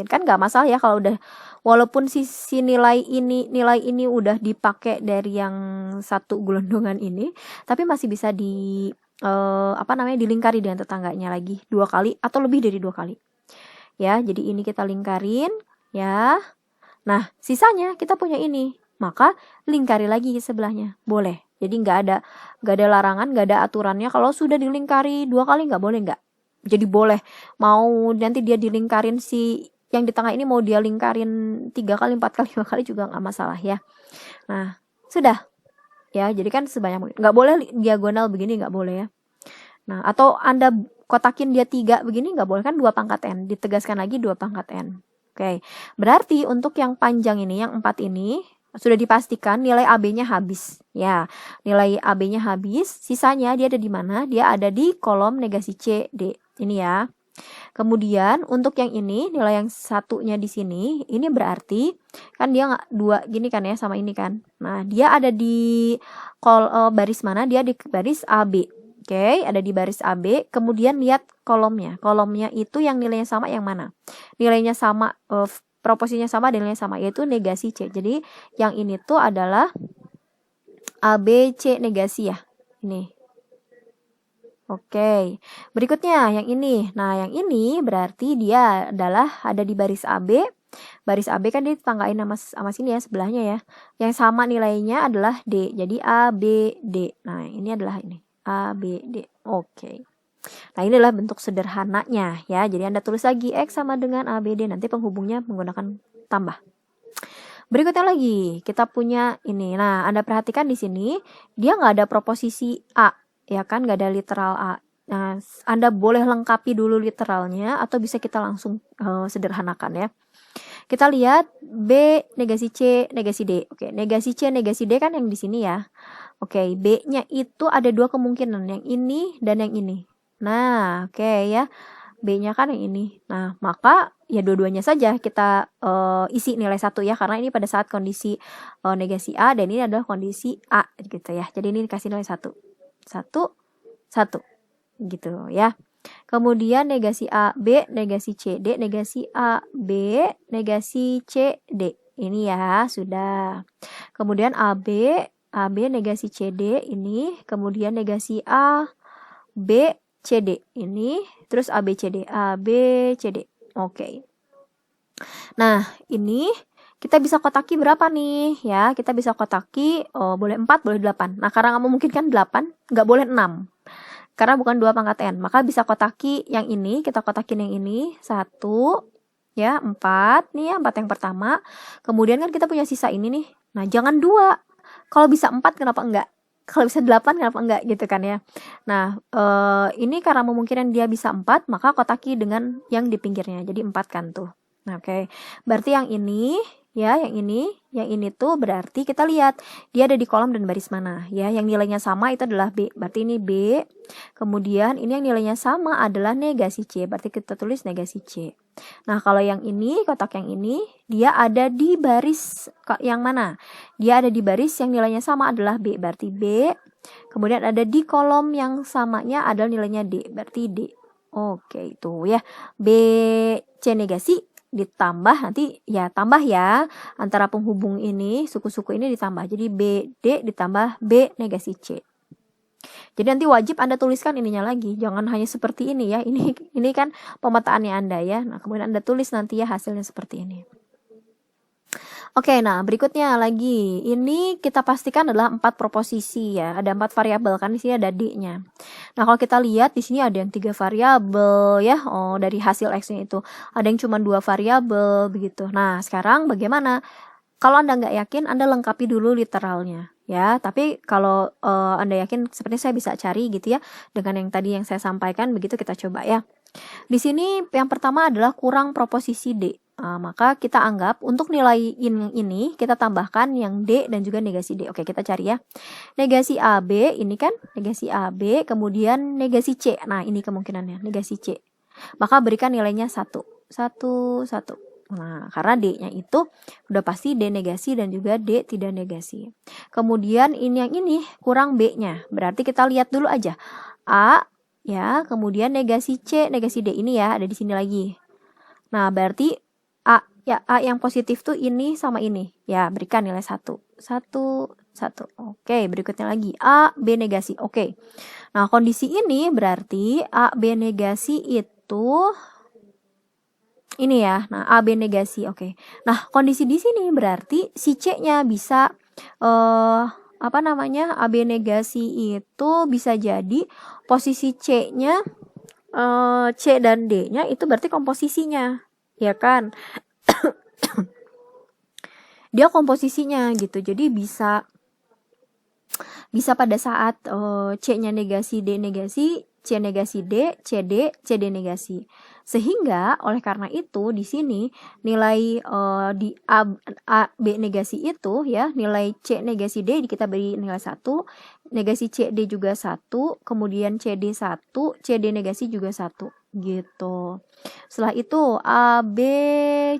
kan nggak masalah ya kalau udah, walaupun si nilai ini udah dipakai dari yang satu gelondongan ini, tapi masih bisa dilingkari dengan tetangganya lagi 2 kali atau lebih dari 2 kali ya. Jadi ini kita lingkarin ya. Nah, sisanya kita punya ini, maka lingkari lagi sebelahnya, boleh. Jadi nggak ada larangan, nggak ada aturannya kalau sudah dilingkari 2 kali nggak boleh, nggak. Jadi boleh, mau nanti dia dilingkarin si yang di tengah ini mau dia lingkarin 3 kali, 4 kali, 5 kali juga nggak masalah ya. Nah, sudah ya, jadi kan sebanyak mungkin. Nggak boleh diagonal begini, nggak boleh ya. Nah, atau Anda kotakin dia 3 begini, nggak boleh kan, 2 pangkat N, ditegaskan lagi 2 pangkat N. Oke, berarti untuk yang panjang ini, yang 4 ini sudah dipastikan nilai AB-nya habis ya. Nilai AB-nya habis, sisanya dia ada di mana? Dia ada di kolom negasi C, D. Ini ya. Kemudian untuk yang ini, nilai yang satunya di sini, ini berarti kan dia nggak 2 gini kan ya, sama ini kan. Nah, dia ada di baris mana? Dia di baris AB. Oke, ada di baris AB. Kemudian lihat kolomnya. Kolomnya itu yang nilainya sama yang mana? Nilainya sama proporsinya sama dan nilainya sama, yaitu negasi C. Jadi yang ini tuh adalah ABC negasi ya. Ini. Oke. Berikutnya yang ini. Nah, yang ini berarti dia adalah ada di baris AB. Baris AB kan ditanggain sama sini ya, sebelahnya ya. Yang sama nilainya adalah D. Jadi A, B, D. Nah, ini adalah ini. A, B, D. Oke. Nah, inilah bentuk sederhananya ya. Jadi Anda tulis lagi X sama dengan A, B, D. Nanti penghubungnya menggunakan tambah. Berikutnya lagi, kita punya ini. Nah, Anda perhatikan di sini, dia nggak ada proposisi A. Ya kan, nggak ada literal A. Nah, Anda boleh lengkapi dulu literalnya, atau bisa kita langsung sederhanakan ya. Kita lihat B, negasi C, negasi D. Oke, negasi C, negasi D kan yang di sini ya. Oke, B-nya itu ada dua kemungkinan, yang ini dan yang ini. Nah, oke ya, B-nya kan yang ini. Nah, maka ya dua-duanya saja kita isi nilai 1 ya, karena ini pada saat kondisi negasi A, dan ini adalah kondisi A gitu ya. Jadi ini dikasih nilai 1. 1, 1 gitu ya. Kemudian negasi A, B, negasi C, D, negasi A, B, negasi C, D. Ini ya, sudah. Kemudian AB, negasi CD ini, kemudian negasi A, B, CD ini, terus AB, CD, AB, CD. Oke. Nah, ini kita bisa kotaki berapa nih ya? Kita bisa kotaki boleh 4, boleh 8. Nah, karena nggak memungkinkan 8, nggak boleh 6. Karena bukan 2 pangkat N. Maka bisa kotaki yang ini, kita kotakin yang ini. 1, ya, 4. Nih ya, 4 yang pertama. Kemudian kan kita punya sisa ini nih. Nah, jangan 2. Kalau bisa 4, kenapa enggak? Kalau bisa 8, kenapa enggak? Gitu kan ya. Nah, ini karena memungkinkan dia bisa 4, maka kotaki dengan yang di pinggirnya. Jadi 4 kan tuh. Nah, oke. Berarti yang ini, ya, yang ini tuh berarti kita lihat dia ada di kolom dan baris mana ya. Yang nilainya sama itu adalah B, berarti ini B. Kemudian ini yang nilainya sama adalah negasi C, berarti kita tulis negasi C. Nah, kalau yang ini, kotak yang ini, dia ada di baris yang mana? Dia ada di baris yang nilainya sama adalah B, berarti B. Kemudian ada di kolom yang samanya adalah nilainya D, berarti D. Oke, itu ya. B, C negasi ditambah nanti ya, tambah ya, antara penghubung ini, suku-suku ini ditambah. Jadi B, D ditambah B negasi C. Jadi nanti wajib Anda tuliskan ininya lagi. Jangan hanya seperti ini ya. Ini kan pemetaannya Anda ya. Nah, kemudian Anda tulis nanti ya hasilnya seperti ini. Oke, nah berikutnya lagi. Ini kita pastikan adalah 4 proposisi ya. Ada 4 variabel kan, di sini ada D-nya. Nah, kalau kita lihat di sini ada yang 3 variabel ya. Oh, dari hasil X-nya itu. Ada yang cuma 2 variabel begitu. Nah, sekarang bagaimana? Kalau Anda nggak yakin, Anda lengkapi dulu literalnya ya. Tapi kalau Anda yakin, seperti saya bisa cari gitu ya. Dengan yang tadi yang saya sampaikan, begitu kita coba ya. Di sini yang pertama adalah kurang proposisi D. Maka kita anggap untuk nilai ini kita tambahkan yang D dan juga negasi D. Oke, kita cari ya. Negasi AB ini kan negasi AB, kemudian negasi C. Nah, ini kemungkinannya negasi C. Maka berikan nilainya 1. 1, 1. Nah, karena D-nya itu udah pasti D negasi dan juga D tidak negasi. Kemudian ini yang ini kurang B-nya. Berarti kita lihat dulu aja. A ya, kemudian negasi C, negasi D ini ya, ada di sini lagi. Nah, berarti A ya, A yang positif tuh ini sama ini. Ya, berikan nilai 1. 1, 1. Oke, berikutnya lagi A, B negasi. Oke. Nah, kondisi ini berarti A, B negasi itu ini ya. Nah, A, B negasi. Oke. Nah, kondisi di sini berarti si C-nya bisa AB negasi itu bisa jadi posisi C-nya C dan D-nya itu berarti komposisinya, ya kan? Dia komposisinya gitu. Jadi bisa pada saat C-nya negasi, D negasi, C negasi D, CD, CD negasi. Sehingga oleh karena itu di sini nilai di A, B negasi itu ya, nilai C negasi D kita beri nilai 1, negasi CD juga 1, kemudian CD 1, CD negasi juga 1 gitu. Setelah itu A, B,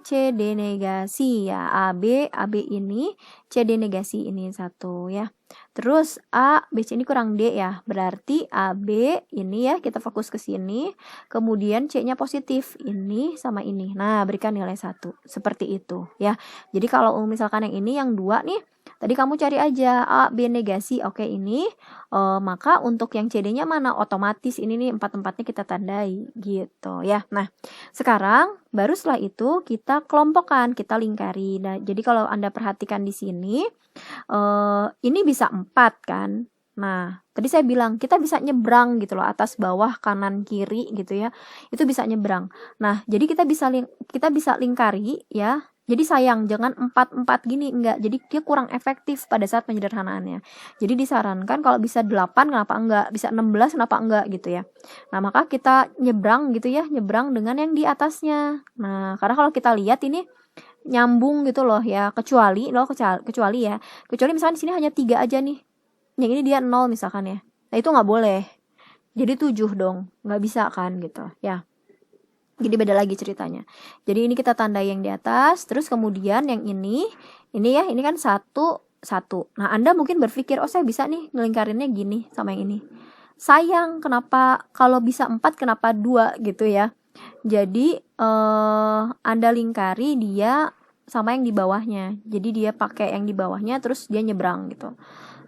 C, D negasi ya. AB ini CD negasi ini 1 ya. Terus A, B, C ini kurang D ya. Berarti AB ini ya, kita fokus ke sini. Kemudian C-nya positif. Ini sama ini. Nah, berikan nilai 1. Seperti itu ya. Jadi kalau misalkan yang ini yang 2 nih, tadi kamu cari aja A, B negasi. Oke, ini. Maka untuk yang CD-nya mana? Otomatis ini nih 4-4-nya kita tandai gitu ya. Nah, sekarang baru setelah itu kita kelompokkan, kita lingkari. Nah, jadi kalau Anda perhatikan di sini, ini bisa 4 kan. Nah, tadi saya bilang kita bisa nyebrang gitu loh, atas bawah kanan kiri gitu ya. Itu bisa nyebrang. Nah, jadi kita bisa lingkari ya. Jadi sayang jangan 4-4 gini, enggak. Jadi dia kurang efektif pada saat penyederhanaannya. Jadi disarankan kalau bisa 8 kenapa enggak, bisa 16 kenapa enggak gitu ya. Nah, maka kita nyebrang gitu ya, nyebrang dengan yang di atasnya. Nah, karena kalau kita lihat ini nyambung gitu loh ya, kecuali ya. Kecuali misalkan di sini hanya 3 aja nih. Yang ini dia 0 misalkan ya. Nah, itu nggak boleh. Jadi 7 dong. Nggak bisa kan gitu ya. Jadi beda lagi ceritanya. Jadi ini kita tandai yang di atas, terus kemudian yang ini ya, ini kan 1. Nah, Anda mungkin berpikir, oh saya bisa nih ngelingkarinnya gini sama yang ini. Sayang, kenapa kalau bisa 4 kenapa 2 gitu ya. Jadi Anda lingkari dia sama yang di bawahnya. Jadi dia pakai yang di bawahnya terus dia nyebrang gitu.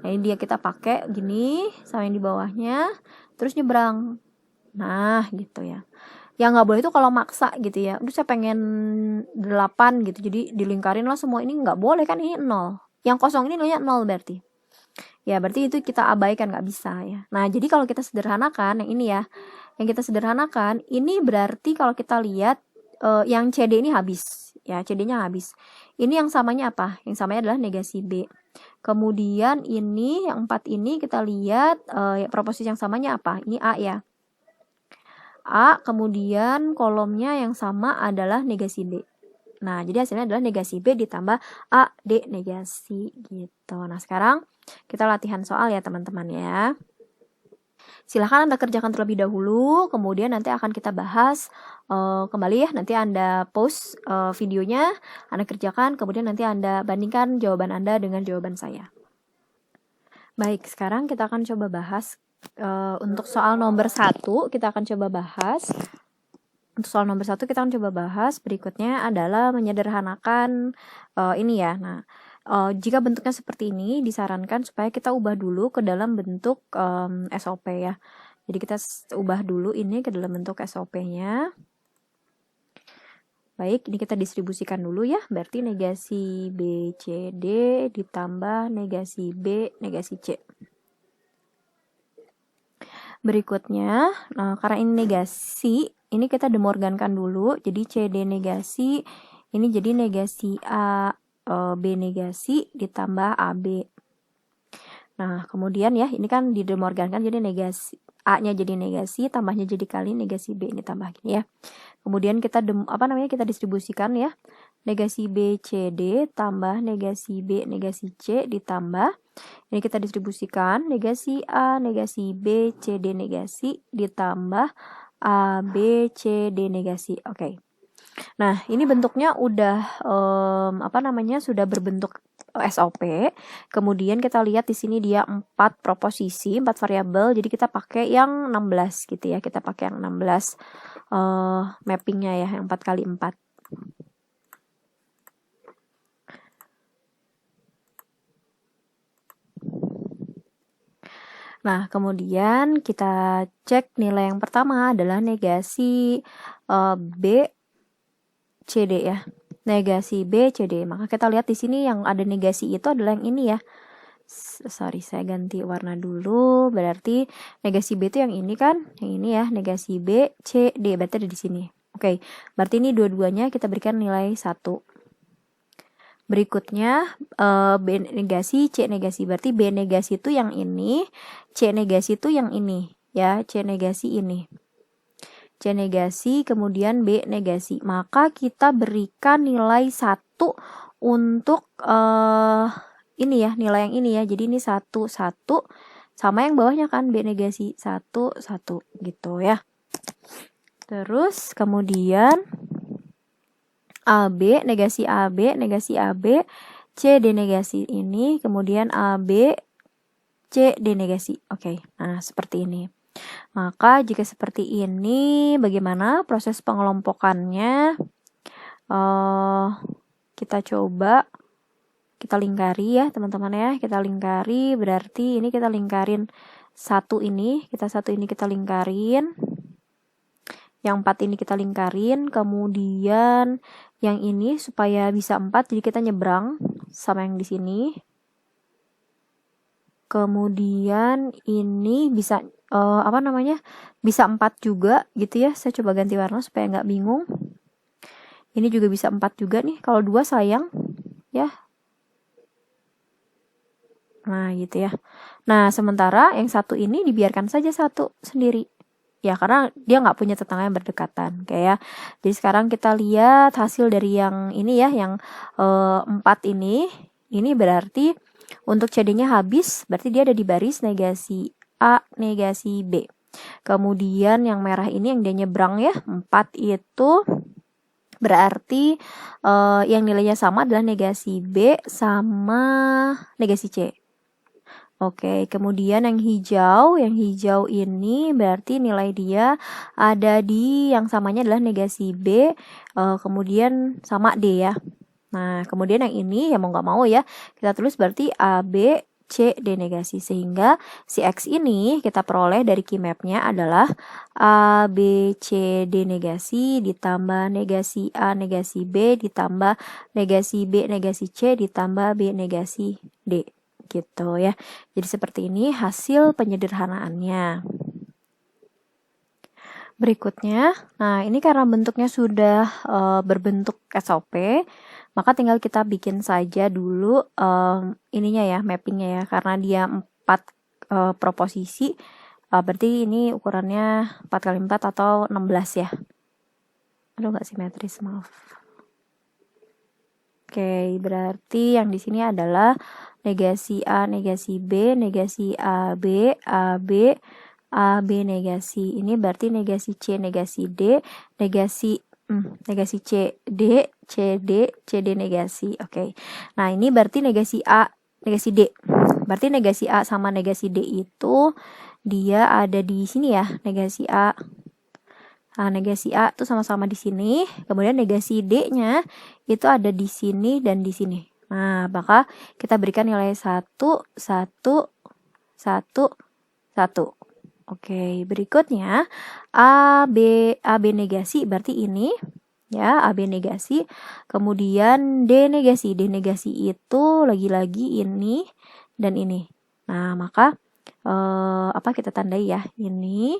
Nah, ini dia kita pakai gini sama yang di bawahnya terus nyebrang. Nah, gitu ya. Yang nggak boleh itu kalau maksa gitu ya. Udah saya pengen 8 gitu. Jadi dilingkarin lah semua, ini nggak boleh kan, ini 0. Yang kosong ini nilainya 0 berarti. Ya, berarti itu kita abaikan, nggak bisa ya. Nah, jadi kalau kita sederhanakan yang ini ya. Yang kita sederhanakan ini berarti kalau kita lihat yang CD ini habis ya, CD-nya habis. Ini yang samanya apa? Yang samanya adalah negasi B. Kemudian ini yang 4 ini kita lihat proposisi yang samanya apa? Ini A ya. A, kemudian kolomnya yang sama adalah negasi B. Nah, jadi hasilnya adalah negasi B ditambah A, D negasi gitu. Nah, sekarang kita latihan soal ya teman-teman ya. Silahkan Anda kerjakan terlebih dahulu, kemudian nanti akan kita bahas kembali ya. Nanti Anda post videonya, Anda kerjakan, kemudian nanti Anda bandingkan jawaban Anda dengan jawaban saya. Baik, sekarang kita akan coba bahas untuk soal nomor 1, kita akan coba bahas. Untuk soal nomor 1 kita akan coba bahas. Berikutnya adalah menyederhanakan ini ya. Nah, jika bentuknya seperti ini, disarankan supaya kita ubah dulu ke dalam bentuk SOP ya. Jadi kita ubah dulu ini ke dalam bentuk SOP-nya. Baik, ini kita distribusikan dulu ya. Berarti negasi B, C, D ditambah negasi B, negasi C. Berikutnya, nah karena ini negasi, ini kita demorgankan dulu. Jadi CD negasi, ini jadi negasi A, B negasi ditambah AB. Nah, kemudian ya, ini kan didemorgankan jadi negasi, A-nya jadi negasi, tambahnya jadi kali negasi B ini tambah gini ya. Kemudian kita kita distribusikan ya. Negasi B CD tambah negasi B negasi C ditambah, ini kita distribusikan negasi A negasi B CD negasi ditambah A B C D negasi. Oke. Nah, ini bentuknya udah sudah berbentuk SOP. Kemudian kita lihat di sini dia 4 proposisi, 4 variabel. Jadi kita pakai yang 16 gitu ya. Kita pakai yang 16 mappingnya ya, yang 4 kali 4. Nah, kemudian kita cek nilai yang pertama adalah negasi B, CD ya. Negasi B, CD. Maka kita lihat di sini yang ada negasi itu adalah yang ini ya. Sorry, saya ganti warna dulu. Berarti negasi B itu yang ini kan. Yang ini ya, negasi B, C, D. Berarti ada di sini. Oke, berarti ini dua-duanya kita berikan nilai 1. Berikutnya B negasi, C negasi. Berarti B negasi itu yang ini, C negasi itu yang ini ya, C negasi ini. C negasi kemudian B negasi. Maka kita berikan nilai 1 untuk ini ya, nilai yang ini ya. Jadi ini 1 sama yang bawahnya kan B negasi 1 gitu ya. Terus kemudian AB, negasi AB, negasi AB, C D negasi ini, kemudian AB C D negasi. Oke, nah seperti ini. Maka jika seperti ini, bagaimana proses pengelompokannya? Kita coba kita lingkari ya teman-teman ya, kita lingkari, berarti ini kita lingkarin satu ini kita lingkarin, yang 4 ini kita lingkarin, kemudian yang ini supaya bisa 4 jadi kita nyebrang sama yang di sini, kemudian ini bisa bisa 4 juga gitu ya. Saya coba ganti warna supaya nggak bingung. Ini juga bisa 4 juga nih, kalau 2 sayang ya. Nah gitu ya. Nah sementara yang satu ini dibiarkan saja satu sendiri ya, karena dia nggak punya tetangga yang berdekatan kayak ya. Jadi sekarang kita lihat hasil dari yang ini ya, yang 4 ini berarti untuk CD-nya habis, berarti dia ada di baris negasi A negasi B. Kemudian yang merah ini yang dia nyebrang ya, 4 itu berarti yang nilainya sama adalah negasi B sama negasi C. Oke, kemudian yang hijau ini berarti nilai dia ada di yang samanya adalah negasi B, kemudian sama D ya. Nah, kemudian yang ini ya mau nggak mau ya, kita tulis berarti AB C D negasi, sehingga si X ini kita peroleh dari key map-nya adalah A, B, C, D negasi ditambah negasi A negasi B ditambah negasi B negasi C ditambah B negasi D. Gitu ya. Jadi seperti ini hasil penyederhanaannya. Berikutnya, nah ini karena bentuknya sudah berbentuk SOP, maka tinggal kita bikin saja dulu ininya ya, mappingnya ya, karena dia 4 proposisi, berarti ini ukurannya 4x4 atau 16 ya. Aduh nggak simetris, maaf. Oke, berarti yang di sini adalah negasi A, negasi B, negasi AB, AB, AB negasi. Ini berarti negasi C, negasi D, negasi C, D, CD, CD negasi. Oke. Nah, ini berarti negasi A, negasi D. Berarti negasi A sama negasi D itu dia ada di sini ya, negasi A. Nah, negasi A itu sama-sama di sini, kemudian negasi D-nya itu ada di sini dan di sini. Nah, maka kita berikan nilai 1, 1, 1, 1. Oke, berikutnya AB negasi berarti ini ya, AB negasi, kemudian D negasi. D negasi itu lagi-lagi ini dan ini. Nah, maka kita tandai ya, ini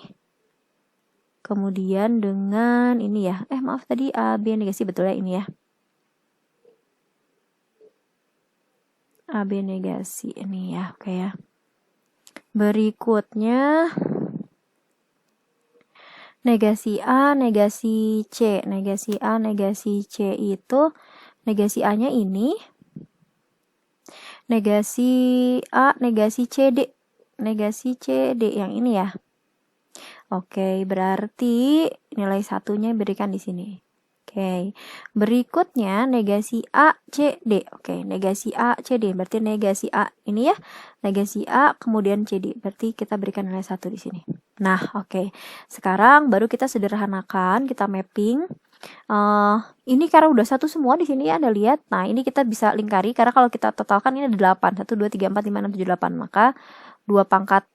kemudian dengan ini ya, maaf tadi AB negasi betul ya, ini ya, AB negasi ini ya, oke ya. Berikutnya negasi A, negasi C. Negasi A, negasi C itu negasi A-nya ini, negasi A, negasi CD. Negasi CD yang ini ya. Oke, berarti nilai satunya berikan di sini. Oke, berikutnya negasi A, C, D. Oke, negasi A, C, D. Berarti negasi A ini ya, negasi A, kemudian C, D. Berarti kita berikan nilai 1 di sini. Nah, oke. Sekarang baru kita sederhanakan, kita mapping. Ini karena udah satu semua di sini ya, Anda lihat. Nah, ini kita bisa lingkari, karena kalau kita totalkan ini ada 8. 1, 2, 3, 4, 5, 6, 7, 8. Maka 2 pangkat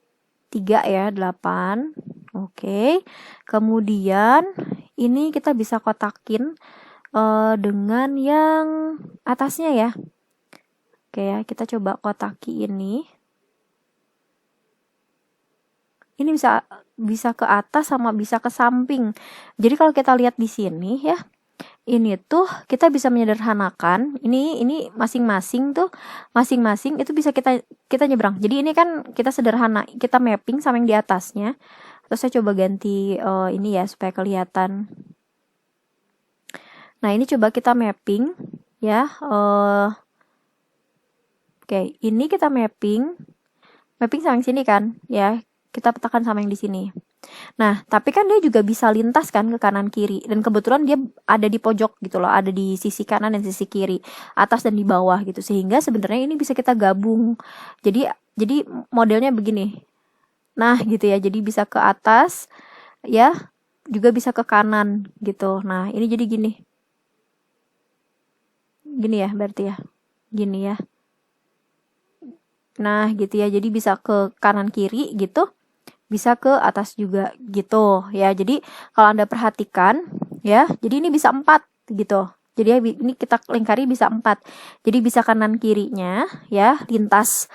3 ya, 8. Oke, kemudian ini kita bisa kotakin dengan yang atasnya ya. Oke ya, kita coba kotaki ini. Ini bisa ke atas sama bisa ke samping. Jadi kalau kita lihat di sini ya, ini tuh kita bisa menyederhanakan. Ini masing-masing itu bisa kita nyebrang. Jadi ini kan kita sederhana, kita mapping sama yang di atasnya. Terus saya coba ganti ini ya supaya kelihatan. Nah, ini coba kita mapping ya. Oke, ini kita mapping sama yang sini kan ya. Kita petakan sama yang di sini. Nah, tapi kan dia juga bisa lintas kan ke kanan kiri, dan kebetulan dia ada di pojok gitu loh, ada di sisi kanan dan sisi kiri, atas dan di bawah gitu, sehingga sebenarnya ini bisa kita gabung. Jadi modelnya begini. Nah, gitu ya. Jadi bisa ke atas ya, juga bisa ke kanan gitu. Nah, ini jadi gini. Gini ya berarti ya. Gini ya. Nah, gitu ya. Jadi bisa ke kanan kiri gitu. Bisa ke atas juga gitu ya. Jadi kalau Anda perhatikan ya, jadi ini bisa 4 gitu. Jadi ini kita lingkari bisa 4. Jadi bisa kanan kirinya ya, lintas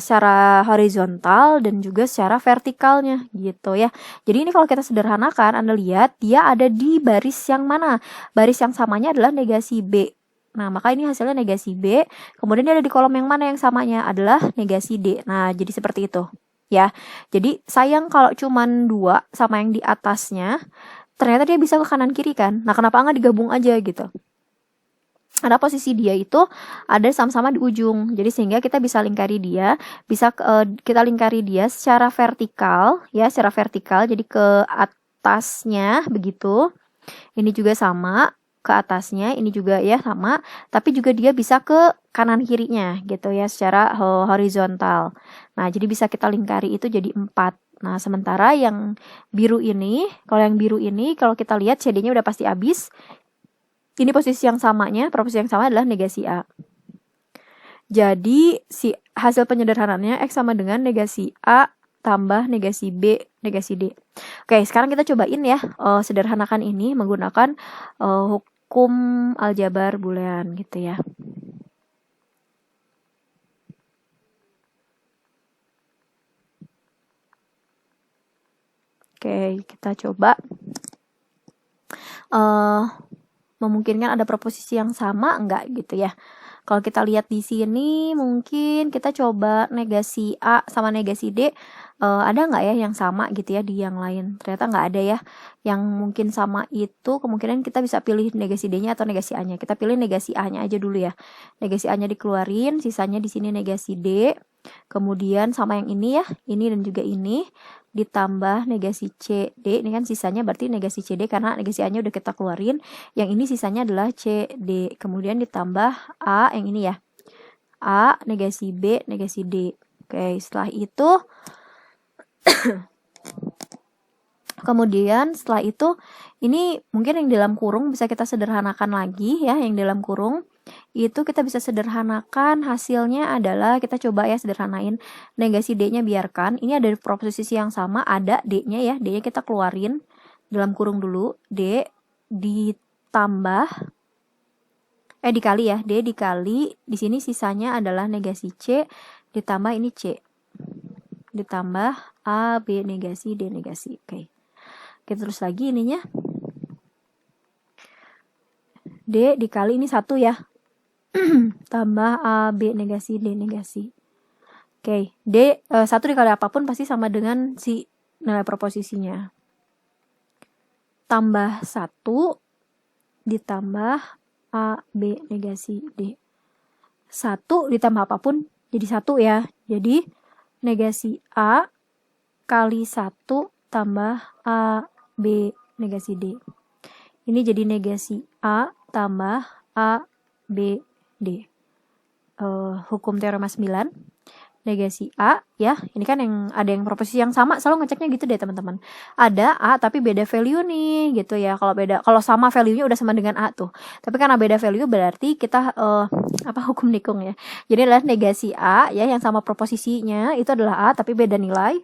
secara horizontal dan juga secara vertikalnya gitu ya. Jadi ini kalau kita sederhanakan, Anda lihat dia ada di baris yang mana? Baris yang samanya adalah negasi B. Nah, maka ini hasilnya negasi B. Kemudian dia ada di kolom yang mana yang samanya? Adalah negasi D. Nah, jadi seperti itu. Ya, jadi sayang kalau cuman 2 sama yang di atasnya, ternyata dia bisa ke kanan kiri kan. Nah, kenapa nggak digabung aja gitu? Karena posisi dia itu ada sama-sama di ujung, jadi sehingga kita bisa lingkari dia, bisa kita lingkari dia secara vertikal ya, secara vertikal, jadi ke atasnya begitu. Ini juga sama ke atasnya, ini juga ya sama, tapi juga dia bisa ke kanan kirinya gitu ya, secara horizontal. Nah, jadi bisa kita lingkari itu jadi 4. Nah, sementara yang biru ini, kalau kita lihat CD-nya udah pasti habis. Ini posisi yang samanya, proporsi yang sama adalah negasi A. Jadi si hasil penyederhanaannya X sama dengan negasi A tambah negasi B, negasi D. Oke, sekarang kita cobain ya, sederhanakan ini menggunakan hukum aljabar boolean gitu ya. Oke, kita coba memungkinkan ada proposisi yang sama enggak gitu ya. Kalau kita lihat di sini, mungkin kita coba negasi A sama negasi D, ada nggak ya yang sama gitu ya di yang lain? Ternyata nggak ada ya. Yang mungkin sama itu kemungkinan kita bisa pilih negasi D-nya atau negasi A-nya. Kita pilih negasi A-nya aja dulu ya. Negasi A-nya dikeluarin, sisanya di sini negasi D. Kemudian sama yang ini ya, ini dan juga ini ditambah negasi CD. Ini kan sisanya berarti negasi CD karena negasi A-nya udah kita keluarin. Yang ini sisanya adalah CD. Kemudian ditambah A yang ini ya. A negasi B negasi D. Oke, setelah itu kemudian setelah itu ini mungkin yang dalam kurung bisa kita sederhanakan lagi ya, yang dalam kurung itu kita bisa sederhanakan, hasilnya adalah kita coba ya sederhanain, negasi D-nya biarkan, ini ada proposisi yang sama, ada D-nya ya, D-nya kita keluarin dalam kurung dulu, D ditambah dikali ya, D dikali, di sini sisanya adalah negasi C ditambah ini C ditambah A, B negasi, D negasi. Oke. Kita terus lagi ininya. D dikali ini 1 ya. Tambah A, B negasi, D negasi. Oke, D 1 dikali apapun pasti sama dengan si nilai proposisinya. Tambah 1 ditambah A, B negasi, D. 1 ditambah apapun jadi 1 ya. Jadi negasi A kali 1 tambah A, B negasi D. Ini jadi negasi A tambah A, B, D. Hukum teorema 9. Negasi A ya, ini kan yang ada yang proposisi yang sama, selalu ngeceknya gitu deh teman-teman. Ada A tapi beda value nih gitu ya. Kalau sama value-nya udah sama dengan A tuh. Tapi karena beda value berarti kita hukum nikung ya. Jadi adalah negasi A ya yang sama proposisinya itu adalah A tapi beda nilai.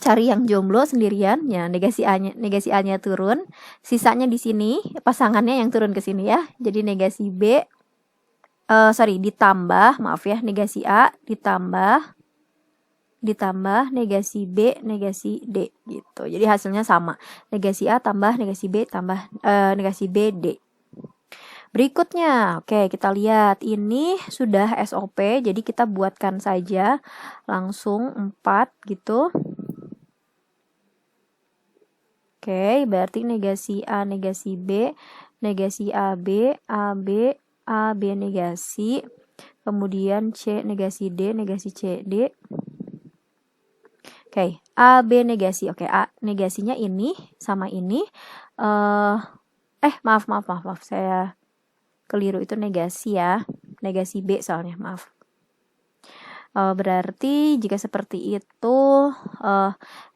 Cari yang jomblo sendirian ya, negasi A-nya turun, sisanya di sini pasangannya yang turun ke sini ya. Jadi negasi B ditambah, maaf ya, negasi A ditambah negasi B negasi D gitu. Jadi hasilnya sama. Negasi A tambah negasi B tambah negasi B D. Berikutnya, oke kita lihat ini sudah SOP, jadi kita buatkan saja langsung 4 gitu. Oke, berarti negasi A negasi B, negasi AB, AB, AB negasi, kemudian C negasi D, negasi CD. Oke, A, B negasi. Oke, A negasinya ini sama ini. Maaf. Saya keliru, itu negasi ya. Negasi B soalnya, maaf. Berarti jika seperti itu,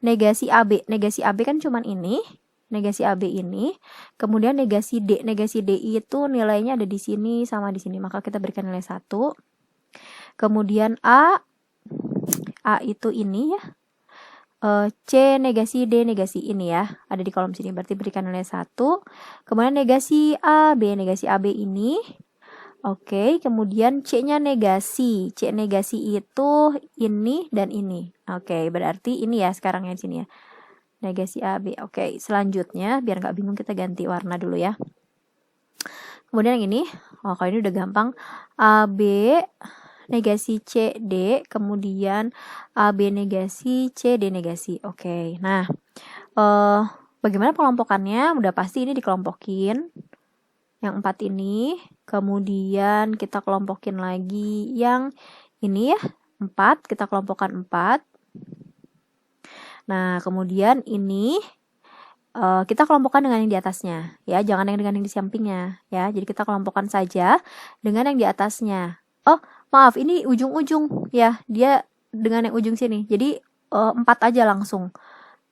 negasi AB. Negasi AB kan cuman ini. Negasi AB ini. Kemudian negasi D. Negasi D itu nilainya ada di sini sama di sini. Maka kita berikan nilai 1. Kemudian A itu ini ya. C negasi D negasi ini ya, ada di kolom sini, berarti berikan nilai 1. Kemudian negasi AB ini. Oke, kemudian C-nya negasi. C negasi itu ini dan ini. Oke, berarti ini ya sekarang yang sini ya. Negasi AB. Oke, selanjutnya biar nggak bingung kita ganti warna dulu ya. Kemudian yang ini, kalau ini udah gampang. AB negasi C, D, kemudian AB negasi C, D negasi. Oke, nah bagaimana kelompokannya? Udah pasti ini dikelompokin yang 4 ini, kemudian kita kelompokin lagi yang ini ya, 4, kita kelompokkan 4. Nah, kemudian ini kita kelompokkan dengan yang di atasnya ya, jangan dengan yang di sampingnya ya. Jadi kita kelompokkan saja dengan yang di atasnya. Oh, maaf, ini ujung-ujung ya, dia dengan yang ujung sini. Jadi 4 aja langsung.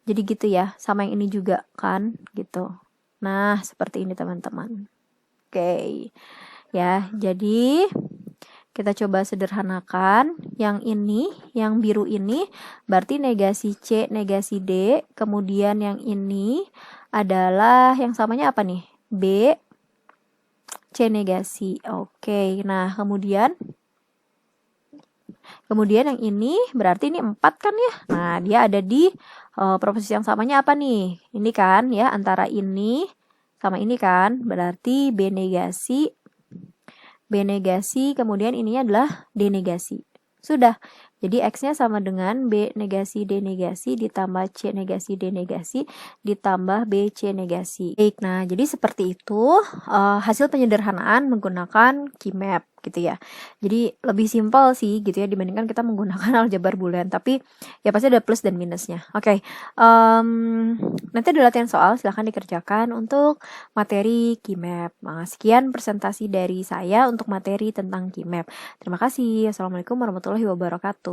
Jadi gitu ya, sama yang ini juga kan, gitu. Nah, seperti ini teman-teman. Oke. Ya, jadi kita coba sederhanakan. Yang ini, yang biru ini berarti negasi C, negasi D. Kemudian yang ini adalah yang samanya apa nih? B, C negasi. Oke, nah kemudian yang ini berarti ini 4 kan ya. Nah, dia ada di proposisi yang samanya apa nih? Ini kan ya, antara ini sama ini kan. Berarti B negasi, kemudian ininya adalah D negasi. Sudah. Jadi X-nya sama dengan B negasi D negasi ditambah C negasi D negasi ditambah B C negasi. Baik, nah jadi seperti itu hasil penyederhanaan menggunakan Keymap gitu ya. Jadi lebih simpel sih gitu ya dibandingkan kita menggunakan aljabar boolean. Tapi ya pasti ada plus dan minusnya. Oke, nanti ada latihan soal, silahkan dikerjakan untuk materi Keymap. Nah, sekian presentasi dari saya untuk materi tentang Keymap. Terima kasih. Assalamualaikum warahmatullahi wabarakatuh.